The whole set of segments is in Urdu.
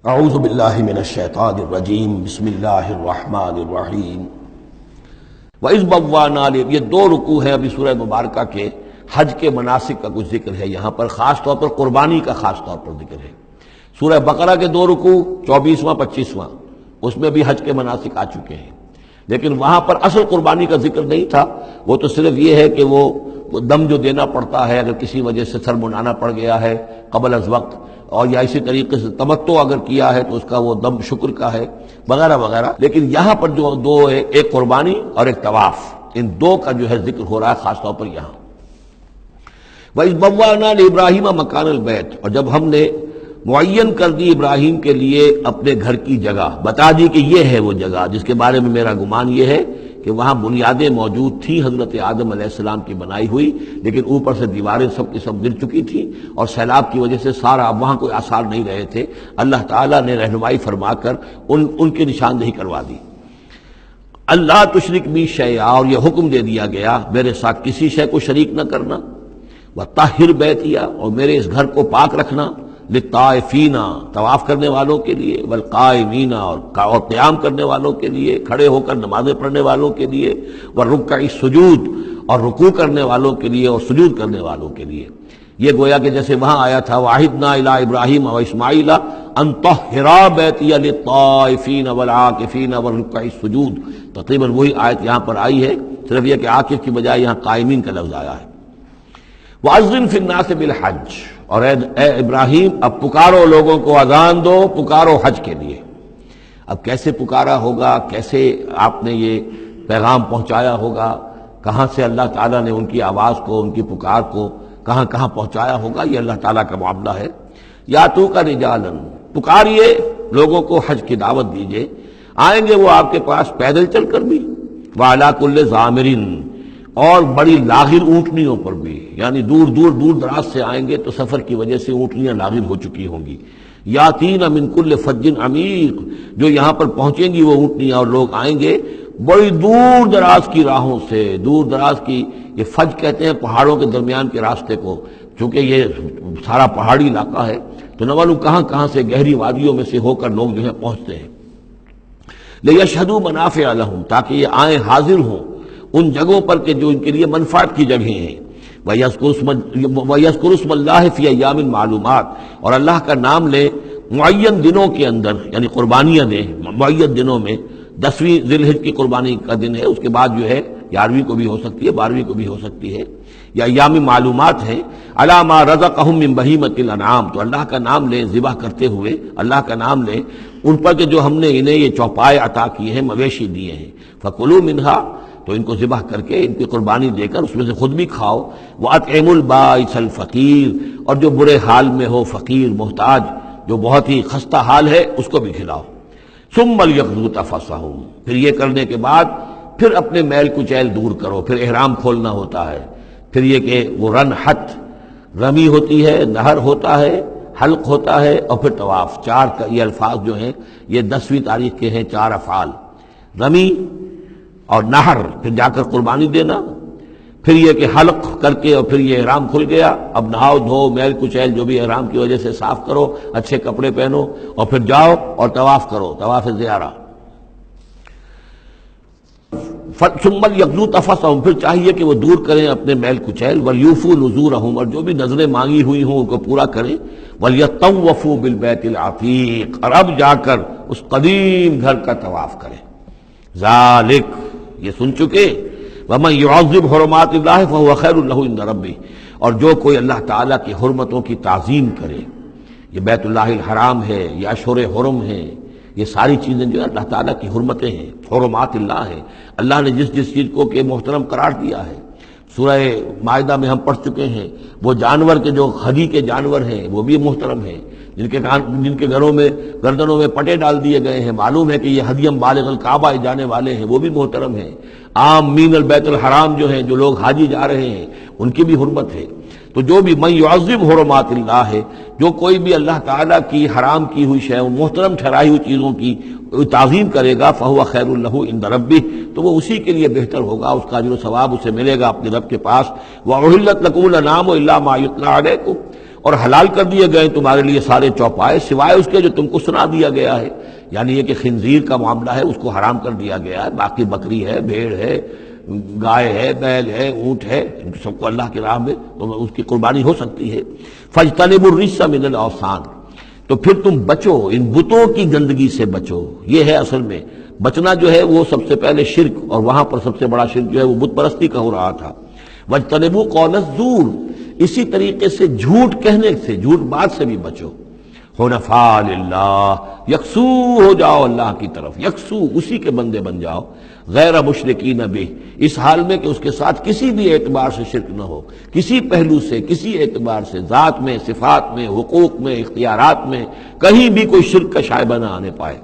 اعوذ باللہ من الشیطان الرجیم بسم اللہ الرحمن الرحیم وَإِذْ بَوَّأْنَا یہ دو رکوع ہیں ابھی سورہ مبارکہ کے حج کے مناسک کا کچھ ذکر ہے یہاں پر، خاص طور پر قربانی کا خاص طور پر ذکر ہے۔ سورہ بقرہ کے دو رکوع 24واں 25واں اس میں بھی حج کے مناسک آ چکے ہیں، لیکن وہاں پر اصل قربانی کا ذکر نہیں تھا، وہ تو صرف یہ ہے کہ وہ دم جو دینا پڑتا ہے اگر کسی وجہ سے سر منانا پڑ گیا ہے قبل از وقت، اور یا اسی طریقے سے تمتع اگر کیا ہے تو اس کا وہ دم شکر کا ہے وغیرہ وغیرہ۔ لیکن یہاں پر جو دو ہے، ایک قربانی اور ایک طواف، ان دو کا جو ہے ذکر ہو رہا ہے خاص طور پر یہاں۔ وَإِذْ بَوَّأْنَا لِإِبْرَاهِيمَ مَكَانَ الْبَيْتِ، اور جب ہم نے معین کر دی ابراہیم کے لیے اپنے گھر کی جگہ، بتا دی کہ یہ ہے وہ جگہ جس کے بارے میں میرا گمان یہ ہے کہ وہاں بنیادیں موجود تھیں حضرت آدم علیہ السلام کی بنائی ہوئی، لیکن اوپر سے دیواریں سب کی سب گر چکی تھیں اور سیلاب کی وجہ سے سارا اب وہاں کوئی آثار نہیں رہے تھے۔ اللہ تعالیٰ نے رہنمائی فرما کر ان کی نشاندہی کروا دی۔ اللہ تشرک بی شیئا، اور یہ حکم دے دیا گیا میرے ساتھ کسی شے کو شریک نہ کرنا، وطہر بیتیا، اور میرے اس گھر کو پاک رکھنا، للطائفین، طواف کرنے والوں کے لیے، والقائمین، اور قیام کرنے والوں کے لیے، کھڑے ہو کر نمازیں پڑھنے والوں کے لیے، والرکع السجود، اور رکوع کرنے والوں کے لیے اور سجود کرنے والوں کے لیے۔ یہ گویا کہ جیسے وہاں آیا تھا وَعَهِدْنَا إِلَىٰ إِبْرَاهِيمَ وَإِسْمَاعِيلَ أَن طَهِّرَا بَيْتِيَ لِلطَّائِفِينَ وَالْعَاكِفِينَ وَالرُّكَّعِ السُّجُودِ، تقریباً وہی آیت یہاں پر آئی ہے، صرف یہ کہ عاکف کی بجائے یہاں قائمین کا لفظ آیا ہے۔ وَأَذِّن فِي النَّاسِ بِالْحَجِّ، اور اے ابراہیم اب پکارو لوگوں کو، اذان دو، پکارو حج کے لیے۔ اب کیسے پکارا ہوگا، کیسے آپ نے یہ پیغام پہنچایا ہوگا، کہاں سے اللہ تعالیٰ نے ان کی آواز کو، ان کی پکار کو کہاں کہاں پہنچایا ہوگا، یہ اللہ تعالیٰ کا معاملہ ہے۔ یا تو کا رجالن، پکاریے لوگوں کو، حج کی دعوت دیجئے، آئیں گے وہ آپ کے پاس پیدل چل کر بھی، وعلی کل ضامر، اور بڑی لاغر اونٹنیوں پر بھی، یعنی دور دراز سے آئیں گے تو سفر کی وجہ سے اونٹنیاں لاغر ہو چکی ہوں گی۔ یاتین من کل فج عمیق، جو یہاں پر پہنچیں گی وہ اونٹنیاں اور لوگ آئیں گے بڑی دور دراز کی راہوں سے، دور دراز کی، یہ فج کہتے ہیں پہاڑوں کے درمیان کے راستے کو، چونکہ یہ سارا پہاڑی علاقہ ہے تو نہ معلوم کہاں کہاں سے گہری وادیوں میں سے ہو کر لوگ جو ہے پہنچتے ہیں۔ لیشہدوا منافع لہم، تاکہ یہ آئیں حاضر ہوں ان جگہوں پر کہ جو ان کے لیے منفعت کی جگہیں ہیں۔ وَيَذْكُرُ اسْمَ اللَّهِ فِي أَيَّامٍ مَّعْلُومَاتٍ، اور اللہ کا نام لیں معین دنوں کے اندر، یعنی قربانیاں دیں معین دنوں میں۔ 10ویں ذی الحجہ کی قربانی کا دن ہے، اس کے بعد جو ہے 11ویں کو بھی ہو سکتی ہے، 12ویں کو بھی ہو سکتی ہے، یا ایام معلومات ہیں۔ عَلَىٰ مَا رَزَقَهُم مِّن بَهِیمَةِ الْأَنْعَامِ، تو اللہ کا نام لیں ذبح کرتے ہوئے، اللہ کا نام لیں ان پر کہ جو ہم نے انہیں یہ چوپائے عطا کیے ہیں، مویشی دیے ہیں۔ فَكُلُوا مِنْهَا، تو ان کو ذبح کر کے ان کی قربانی دے کر اس میں سے خود بھی کھاؤ۔ وَأَطْعِمُوا الْبَائِسَ الْفَقِيرَ، اور جو برے حال میں ہو، فقیر محتاج جو بہت ہی خستہ حال ہے، اس کو بھی کھلاؤ۔ ثُمَّ لْيَقْضُوا تَفَثَّهُمْ، پھر یہ کرنے کے بعد پھر اپنے میل کچیل دور کرو، پھر احرام کھولنا ہوتا ہے، پھر یہ کہ وہ رنحت، رمی ہوتی ہے، نہر ہوتا ہے، حلق ہوتا ہے، اور پھر طواف۔ چار یہ الفاظ جو ہیں یہ 10ویں تاریخ کے ہیں، 4 افعال، رمی اور نہر، پھر جا کر قربانی دینا، پھر یہ کہ حلق کر کے اور پھر یہ احرام کھل گیا، اب نہاؤ دھو، میل کچیل جو بھی احرام کی وجہ سے صاف کرو، اچھے کپڑے پہنو، اور پھر جاؤ اور طواف کرو، طواف زیارہ۔ ثم لیقضوا تفثهم، پھر چاہیے کہ وہ دور کریں اپنے میل کچیل، ولیوفوا نذورهم، اور جو بھی نذریں مانگی ہوئی ہوں ان کو پورا کریں، ولیطوفوا بالبیت العتیق، اور اب جا کر اس قدیم گھر کا طواف کریں۔ ذالک، یہ سن چکے، وَمَن يُعَظِّمْ حُرُمَاتِ اللَّهِ فَهُوَ خَيْرٌ لَهُ عِندَ رَبِّهِ، اور جو کوئی اللہ تعالیٰ کی حرمتوں کی تعظیم کرے، یہ بیت اللہ الحرام ہے، یہ اشہر حرم ہے، یہ ساری چیزیں جو اللہ تعالیٰ کی حرمتیں ہیں، حرمات اللہ ہے، اللہ نے جس جس چیز کو کہ محترم قرار دیا ہے۔ سورہ مائدہ میں ہم پڑھ چکے ہیں، وہ جانور کے جو ہدی کے جانور ہیں وہ بھی محترم ہیں، جن کے گھروں میں گردنوں میں پٹے ڈال دیے گئے ہیں، معلوم ہے کہ یہ ہدیم بالغ الکعبہ جانے والے ہیں، وہ بھی محترم ہیں۔ عام مین البیت الحرام جو ہیں، جو لوگ حاجی جا رہے ہیں، ان کی بھی حرمت ہے۔ تو جو بھی من یعظم حرمات اللہ ہے، جو کوئی بھی اللہ تعالیٰ کی حرام کی ہوئی شے، محترم ٹھہرائی ہوئی چیزوں کی تعظیم کرے گا، فہو خیر لہ عند ربہ، تو وہ اسی کے لیے بہتر ہوگا، اس کا اجر و ثواب اسے ملے گا اپنے رب کے پاس۔ وَأُحِلَّتْ لَكُمُ الْأَنْعَامُ إِلَّا مَا يُتْلَىٰ عَلَيْكُمْ، اور حلال کر دیے گئے تمہارے لیے سارے چوپائے سوائے اس کے جو تم کو سنا دیا گیا ہے، یعنی یہ کہ خنزیر کا معاملہ ہے اس کو حرام کر دیا گیا ہے، باقی بکری ہے، بھیڑ ہے، گائے ہے، بیل ہے، اونٹ ہے، ان سب کو اللہ کی راہ میں تو اس کی قربانی ہو سکتی ہے۔ فاجتنبوا الرجس من الاوثان، تو پھر تم بچو ان بتوں کی گندگی سے بچو۔ یہ ہے اصل میں بچنا جو ہے وہ سب سے پہلے شرک، اور وہاں پر سب سے بڑا شرک جو ہے وہ بت پرستی کا ہو رہا تھا۔ واجتنبوا قول الزور، اسی طریقے سے جھوٹ کہنے سے، جھوٹ بات سے بھی بچو۔ حنفاء للہ، یکسو ہو جاؤ اللہ کی طرف، یکسو اسی کے بندے بن جاؤ، غیر مشرکین بہ، اس حال میں کہ اس کے ساتھ کسی بھی اعتبار سے شرک نہ ہو، کسی پہلو سے، کسی اعتبار سے، ذات میں، صفات میں، حقوق میں، اختیارات میں، کہیں بھی کوئی شرک کا شائبہ نہ آنے پائے۔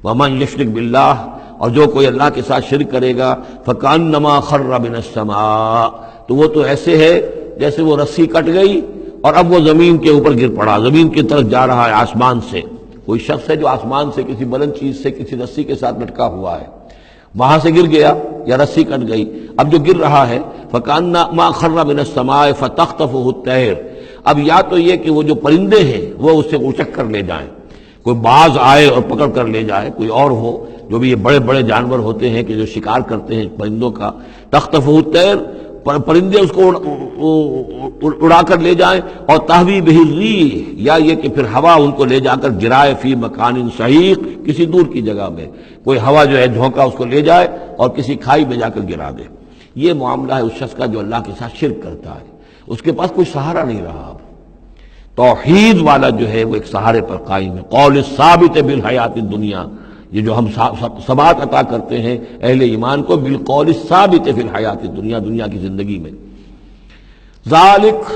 ومن یشرک باللہ، اور جو کوئی اللہ کے ساتھ شرک کرے گا، فکأنما خر من السماء، تو وہ تو ایسے ہے جیسے وہ رسی کٹ گئی اور اب وہ زمین کے اوپر گر پڑا، زمین کی طرف جا رہا ہے آسمان سے۔ کوئی شخص ہے جو آسمان سے کسی بلند چیز سے کسی رسی کے ساتھ لٹکا ہوا ہے، وہاں سے گر گیا یا رسی کٹ گئی، اب جو گر رہا ہے فکأنما خر من السماء فتخطفه الطیر، اب یا تو یہ کہ وہ جو پرندے ہیں وہ اسے اچک کر لے جائیں، کوئی باز آئے اور پکڑ کر لے جائے، کوئی اور ہو، جو بھی یہ بڑے بڑے جانور ہوتے ہیں کہ جو شکار کرتے ہیں پرندوں کا، تخطفه الطیر، پرندے اس کو اڑا کر لے جائیں، اور تہوی بہ الریح، یا یہ کہ پھر ہوا ان کو لے جا کر گرائے فی مکان شہیق، کسی دور کی جگہ میں کوئی ہوا جو ہے جھونکا اس کو لے جائے اور کسی کھائی میں جا کر گرا دے۔ یہ معاملہ ہے اس شخص کا جو اللہ کے ساتھ شرک کرتا ہے، اس کے پاس کوئی سہارا نہیں رہا۔ اب توحید والا جو ہے وہ ایک سہارے پر قائم ہے، قول ثابت بالحیات الدنیا، یہ جو ہم ثبات عطا کرتے ہیں اہل ایمان کو، بالقول ثابت فی الحیات الدنیا، دنیا کی زندگی میں۔ ذالک،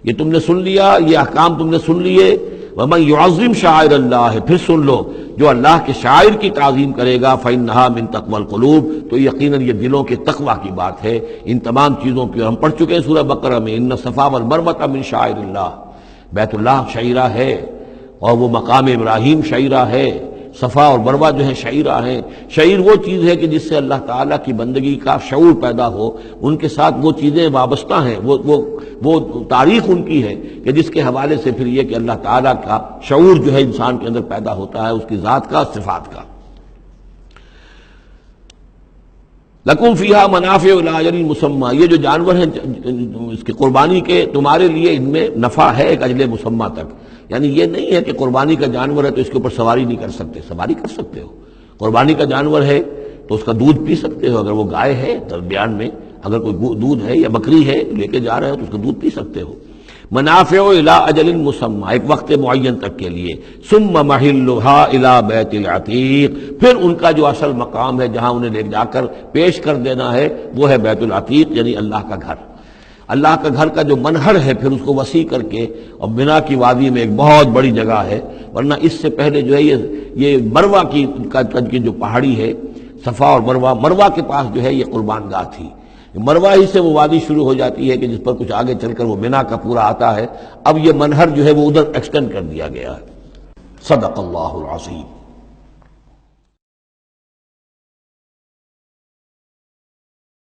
یہ تم نے سن لیا، یہ احکام تم نے سن لیے۔ ومن یعظم شعائر اللہ، پھر سن لو جو اللہ کے شاعر کی تعظیم کرے گا، فإنہا من تقوی القلوب، تو یقیناً یہ دلوں کے تقوی کی بات ہے۔ ان تمام چیزوں کی ہم پڑھ چکے ہیں سورہ بقرہ میں، ان الصفا والمروۃ من شعائر اللہ، بیت اللہ شعیرہ ہے اور وہ مقام ابراہیم شعیرہ ہے، صفا اور مروہ جو ہے شعیرہ ہیں۔ شعیر وہ چیز ہے کہ جس سے اللہ تعالیٰ کی بندگی کا شعور پیدا ہو، ان کے ساتھ وہ چیزیں وابستہ ہیں، وہ تاریخ ان کی ہے کہ جس کے حوالے سے پھر یہ کہ اللہ تعالیٰ کا شعور جو ہے انسان کے اندر پیدا ہوتا ہے، اس کی ذات کا، صفات کا۔ لکم فیہا منافع الی اجل مسمى، یہ جو جانور ہیں اس کی قربانی کے، تمہارے لیے ان میں نفع ہے ایک اجل مسمى تک، یعنی یہ نہیں ہے کہ قربانی کا جانور ہے تو اس کے اوپر سواری نہیں کر سکتے، سواری کر سکتے ہو۔ قربانی کا جانور ہے تو اس کا دودھ پی سکتے ہو، اگر وہ گائے ہے درمیان میں اگر کوئی دودھ ہے یا بکری ہے لے کے جا رہے ہو تو اس کا دودھ پی سکتے ہو۔ منافع الی اجل مسمى، ایک وقت معین تک کے لیے۔ ثم محلها الی بیت العتیق، پھر ان کا جو اصل مقام ہے جہاں انہیں لے جا کر پیش کر دینا ہے وہ ہے بیت العتیق، یعنی اللہ کا گھر۔ اللہ کا گھر کا جو منہر ہے پھر اس کو وسیع کر کے، اور بنا کی وادی میں ایک بہت بڑی جگہ ہے، ورنہ اس سے پہلے جو ہے یہ مروہ کی جو پہاڑی ہے، صفا اور مروہ کے پاس جو ہے یہ قربان گاہ تھی۔ مروہ ہی سے وہ وادی شروع ہو جاتی ہے کہ جس پر کچھ آگے چل کر وہ بنا کا پورا آتا ہے، اب یہ منہر جو ہے وہ ادھر ایکسٹینڈ کر دیا گیا ہے۔ صدق اللہ العظیم۔